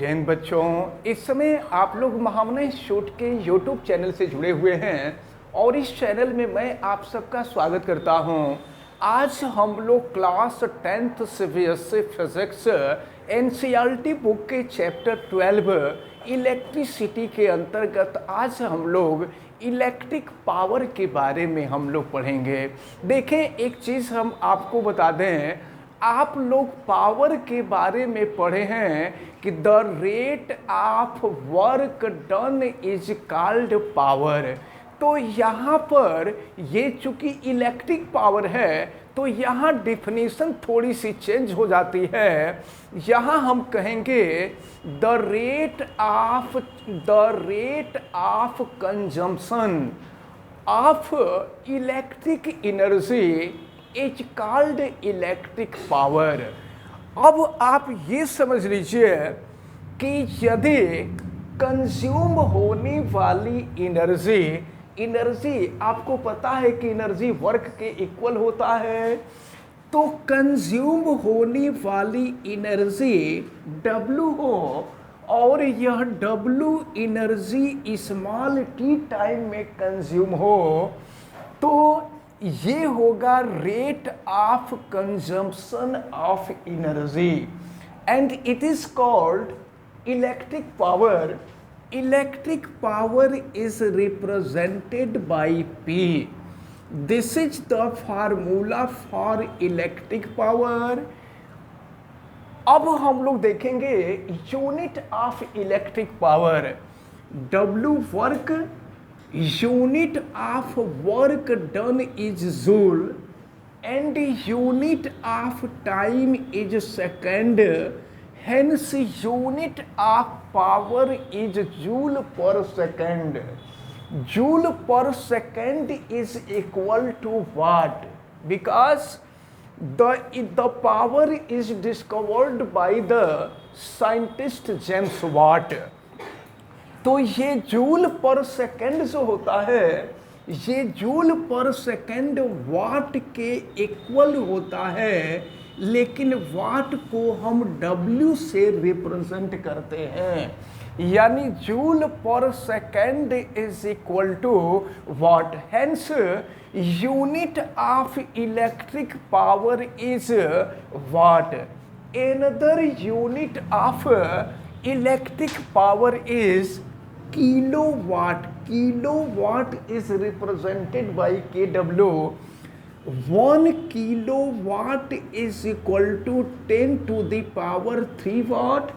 जैन बच्चों, इस समय आप लोग महामना शूट के YouTube चैनल से जुड़े हुए हैं और इस चैनल में मैं आप सबका स्वागत करता हूं। आज हम लोग class 10th CBSE physics NCERT book के चैप्टर 12 इलेक्ट्रिसिटी के अंतर्गत आज हम लोग इलेक्ट्रिक पावर के बारे में हम लोग पढ़ेंगे। देखें, एक चीज़ हम आपको बता दें, आप लोग पावर के बारे में पढ़े हैं कि the rate of work done is called power. तो यहाँ पर ये चूंकि इलेक्ट्रिक पावर है तो यहाँ डिफिनीशन थोड़ी सी चेंज हो जाती है। यहाँ हम कहेंगे the rate of consumption of electric energy is called electric power. अब आप ये समझ लीजिए कि यदि कंज्यूम होने वाली एनर्जी आपको पता है कि एनर्जी वर्क के इक्वल होता है, तो कंज्यूम होने वाली एनर्जी W हो और यह W energy small t time में कंज्यूम हो, तो ये होगा rate of consumption of energy and it is called electric power. Electric power is represented by P। This is the formula for electric power. अब हम लोग देखेंगे unit of electric power. W work, unit of work done is joule and unit of time is second, hence unit of power is joule per second. Joule per second is equal to watt because the power is discovered by the scientist James Watt। तो ये joule पर second जो होता है, ये joule पर second watt के equal होता है, लेकिन वाट को हम W से रिप्रेजेंट करते हैं, यानी जूल पर second is equal to watt. Hence unit of electric power is watt. Another unit of electric power is kilowatt. Kilowatt is represented by kW. 1 kilowatt is equal to 10 to the power 3 watt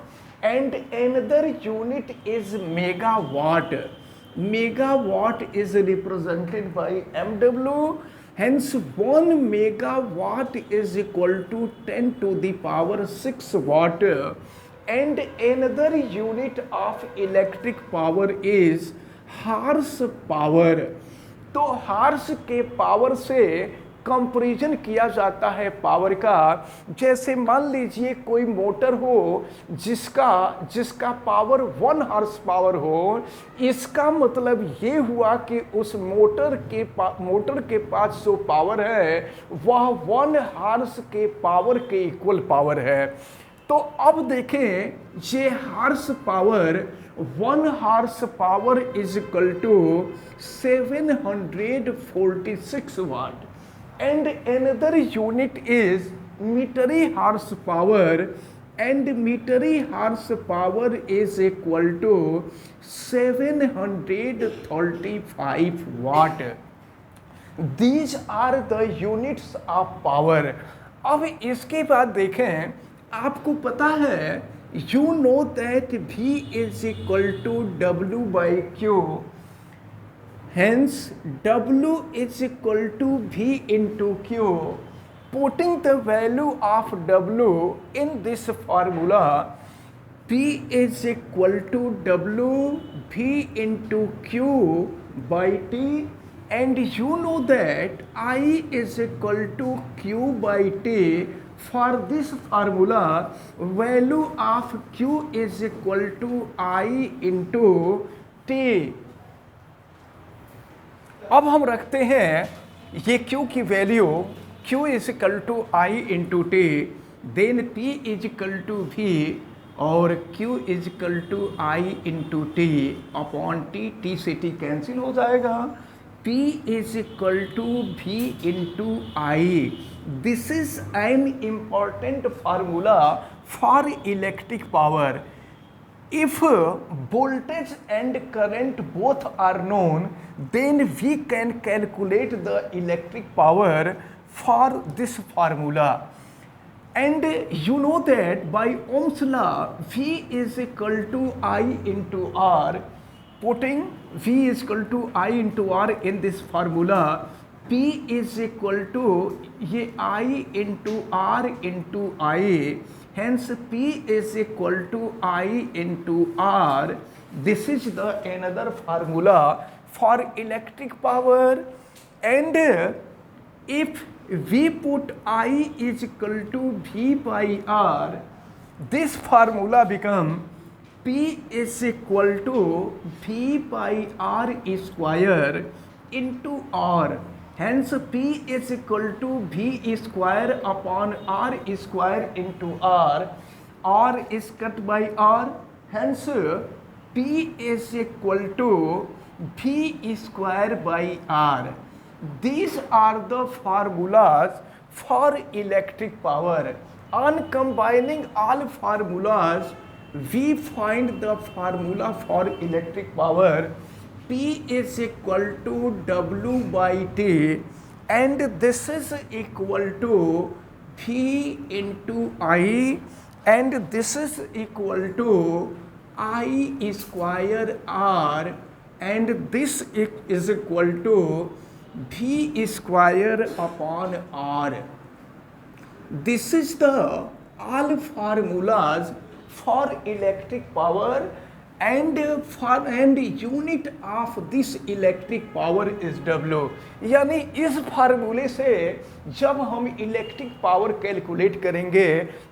and another unit is megawatt. Megawatt is represented by MW. Hence 1 megawatt is equal to 10 to the power 6 watt. And another unit of electric power is horse power. तो horse के power से comparison किया जाता है power का। जैसे मान लीजिए कोई मोटर हो जिसका पावर 1 हॉर्स पावर हो, इसका मतलब ये हुआ कि उस मोटर के पास जो पावर है वह 1 हॉर्स के पावर के इक्वल पावर है। तो अब देखें, ये horse power 1 horse power is equal to 746 watt and another unit is metric horse power and metric horse power is equal to 735 watt. These are the units of power. अब इसके बाद देखें, आपको पता है you know that V is equal to W by Q। Hence W is equal to V into Q। Putting the value of W in this formula, P is equal to W V into Q by T and you know that I is equal to Q by T। For this formula, value of Q is equal to I into T। अब हम रखते हैं ये Q की value, Q is equal to I into T, then P is equal to V और Q is equal to I into T upon T, T से T cancel हो जाएगा, P is equal to V into I. This is an important formula for electric power. If voltage and current both are known, then we can calculate the electric power for this formula. And you know that by Ohm's law, V is equal to I into R. Putting V is equal to I into R in this formula, P is equal to ये I into R into I. Hence P is equal to I into R. This is the another formula for electric power. And if we put I is equal to V by R, this formula become P is equal to V by R square into R. Hence P is equal to V square upon R square into R. R is cut by R. Hence P is equal to V square by R. These are the formulas for electric power. On combining all formulas, we find the formula for electric power. P is equal to W by T, and this is equal to V into I, and this is equal to I square R, and this is equal to V square upon R. This is the all formulas for electric power, and unit of this electric power is W. यानी इस फार्मूले से जब हम electric power calculate करेंगे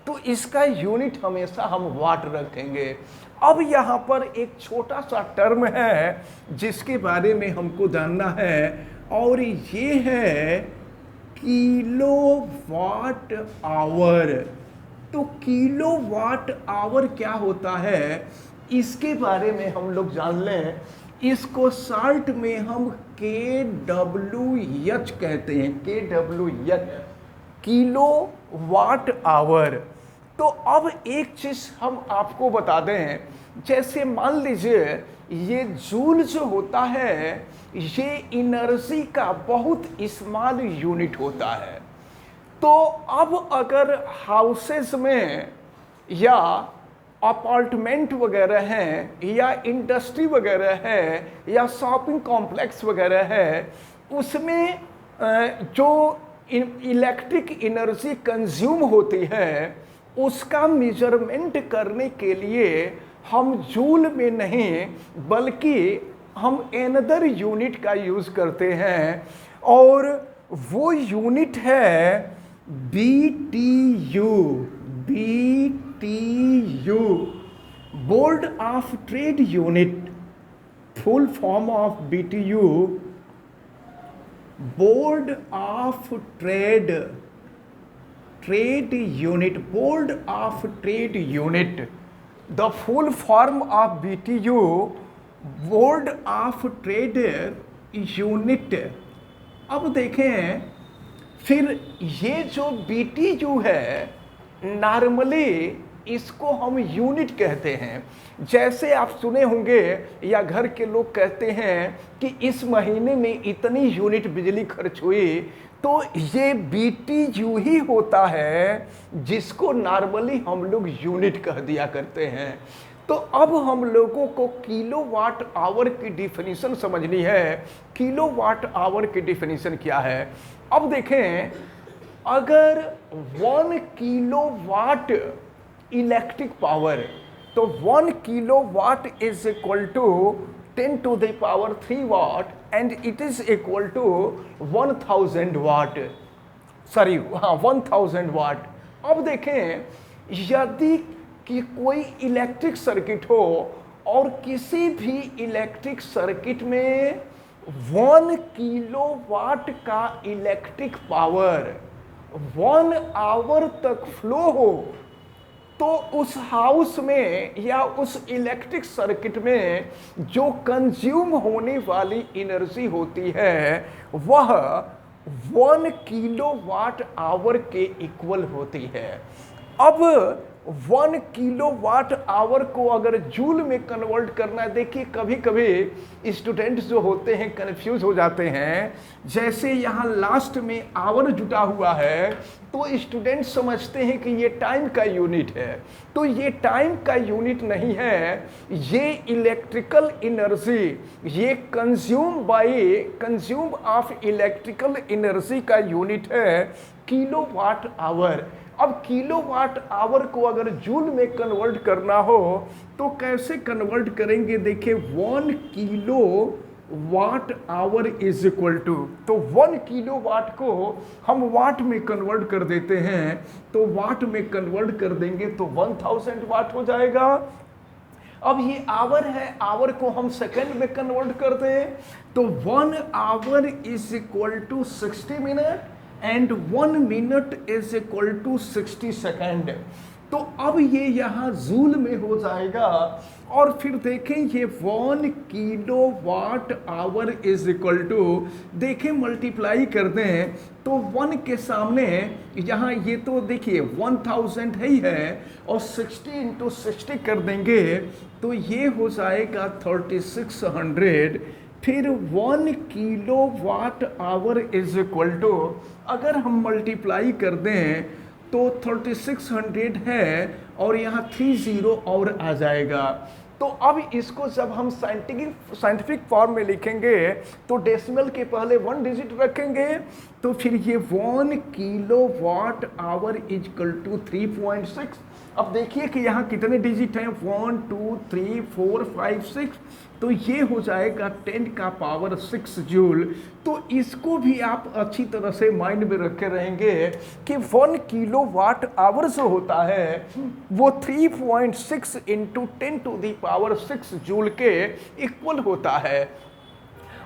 तो इसका unit हमेशा हम वाट रखेंगे। अब यहाँ पर एक छोटा सा टर्म है जिसके बारे में हमको जानना है, और ये है किलो वाट आवर। तो किलो वाट आवर क्या होता है इसके बारे में हम लोग जान लें। इसको शॉर्ट में हम KWH कहते हैं, KWH, किलो वाट आवर। तो अब एक चीज हम आपको बता दें, जैसे मान लीजिए ये जूल जो होता है ये एनर्जी का बहुत स्मॉल यूनिट होता है। तो अब अगर हाउसेस में या अपार्टमेंट वगैरह हैं या इंडस्ट्री वगैरह है या शॉपिंग कॉम्प्लेक्स वगैरह है, उसमें जो इलेक्ट्रिक एनर्जी कंज्यूम होती है उसका मेजरमेंट करने के लिए हम जूल में नहीं बल्कि हम एनदर यूनिट का यूज़ करते हैं, और वो यूनिट है BTU। BTU, board of trade unit, full form of BTU, board of trade unit, board of trade unit. The full form of BTU, board of trade unit. अब देखें फिर ये जो BTU है नॉर्मली इसको हम यूनिट कहते हैं। जैसे आप सुने होंगे या घर के लोग कहते हैं कि इस महीने में इतनी यूनिट बिजली खर्च हुई, तो ये BTU ही होता है जिसको नॉर्मली हम लोग यूनिट कह दिया करते हैं। तो अब हम लोगों को किलोवाट आवर की डिफिनीशन समझनी है। किलोवाट आवर की डिफिनीशन क्या है? अब देखें, अगर 1 किलोवाट इलेक्ट्रिक पावर, तो 1 kilowatt is equal to 10 to the power 3 watt, and it is equal to 1000 watt, sorry हाँ 1000 वाट। अब देखें, यदि कि कोई इलेक्ट्रिक सर्किट हो और किसी भी इलेक्ट्रिक सर्किट में 1 किलोवाट का इलेक्ट्रिक पावर 1 आवर तक फ्लो हो, तो उस हाउस में या उस इलेक्ट्रिक सर्किट में जो कंज्यूम होने वाली एनर्जी होती है वह 1 किलोवाट आवर के इक्वल होती है। अब 1 किलोवाट आवर को अगर जूल में कन्वर्ट करना है, देखिए कभी कभी स्टूडेंट्स जो होते हैं कंफ्यूज हो जाते हैं। जैसे यहाँ लास्ट में आवर जुटा हुआ है तो स्टूडेंट समझते हैं कि ये टाइम का यूनिट है, तो ये टाइम का यूनिट नहीं है, ये इलेक्ट्रिकल एनर्जी, ये कंज्यूम ऑफ इलेक्ट्रिकल एनर्जी का यूनिट है किलोवाट आवर। अब किलोवाट आवर को अगर जूल में कन्वर्ट करना हो तो कैसे कन्वर्ट करेंगे? देखिए 1 kilo watt hour is equal to, तो 1 किलोवाट को हम वाट में कन्वर्ट कर देते हैं, तो वाट में कन्वर्ट कर देंगे तो 1000 वाट हो जाएगा। अब ये आवर है, आवर को हम सेकंड में कन्वर्ट कर दें तो 1 hour is equal to 60 minute and 1 minute is equal to 60 second. तो अब ये यहाँ जूल में हो जाएगा और फिर देखें ये 1 kilo watt hour is equal to, देखें मल्टीप्लाई कर दें तो 1 के सामने यहाँ ये तो देखिए 1000 है ही है और 60 इंटू 60 कर देंगे तो ये हो जाएगा 3600। फिर 1 kilo watt hour is equal to, अगर हम मल्टीप्लाई कर दें तो 3600 है और यहाँ 30 और आ जाएगा। तो अब इसको जब हम साइंटिफिक फॉर्म में लिखेंगे तो डेसिमल के पहले 1 डिजिट रखेंगे तो फिर ये 1 kilo watt hour is equal to 3.6। अब देखिए कि यहाँ कितने डिजिट हैं, 1 2 3 4 5 6, तो ये हो जाएगा 10 का पावर 6 जूल। तो इसको भी आप अच्छी तरह से माइंड में रखे रहेंगे कि 1 किलो वाट आवर जो होता है वो 3.6 into 10 to the power 6 joule के इक्वल होता है।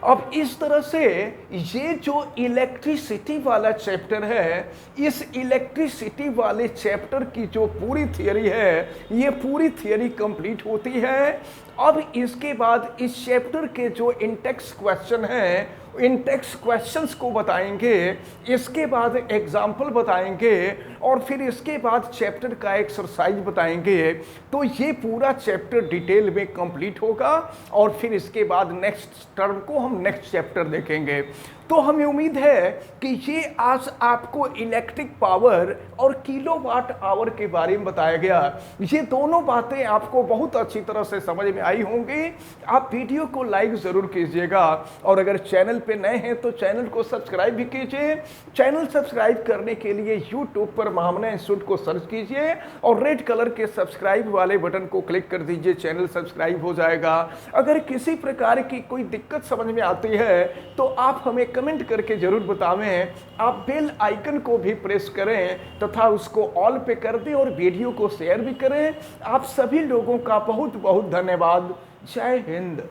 अब इस तरह से ये जो इलेक्ट्रिसिटी वाला चैप्टर है, इस इलेक्ट्रिसिटी वाले चैप्टर की जो पूरी थियरी है ये पूरी थियरी कंप्लीट होती है। अब इसके बाद इस चैप्टर के जो इंटेक्स क्वेश्चन हैं इंटेक्स क्वेश्चंस को बताएंगे, इसके बाद एग्जाम्पल बताएंगे और फिर इसके बाद चैप्टर का एक्सरसाइज बताएंगे। तो ये पूरा चैप्टर डिटेल में कंप्लीट होगा और फिर इसके बाद नेक्स्ट टर्म को हम नेक्स्ट चैप्टर देखेंगे। तो हमें उम्मीद है कि ये आज आपको इलेक्ट्रिक पावर और किलोवाट आवर के बारे में बताया गया। ये दोनों बातें आपको बहुत अच्छी तरह से समझ में आई होंगी। आप वीडियो को लाइक ज़रूर कीजिएगा और अगर चैनल पे नए हैं तो चैनल को सब्सक्राइब भी कीजिए। चैनल सब्सक्राइब करने के लिए यूट्यूब पर महामना इंस्टीट्यूट को सर्च कीजिए और रेड कलर के सब्सक्राइब वाले बटन को क्लिक कर दीजिए, चैनल सब्सक्राइब हो जाएगा। अगर किसी प्रकार की कोई दिक्कत समझ में आती है तो आप हमें कमेंट करके जरूर बतावें। आप बेल आइकन को भी प्रेस करें तथा उसको ऑल पे कर दें और वीडियो को शेयर भी करें। आप सभी लोगों का बहुत बहुत धन्यवाद। जय हिंद।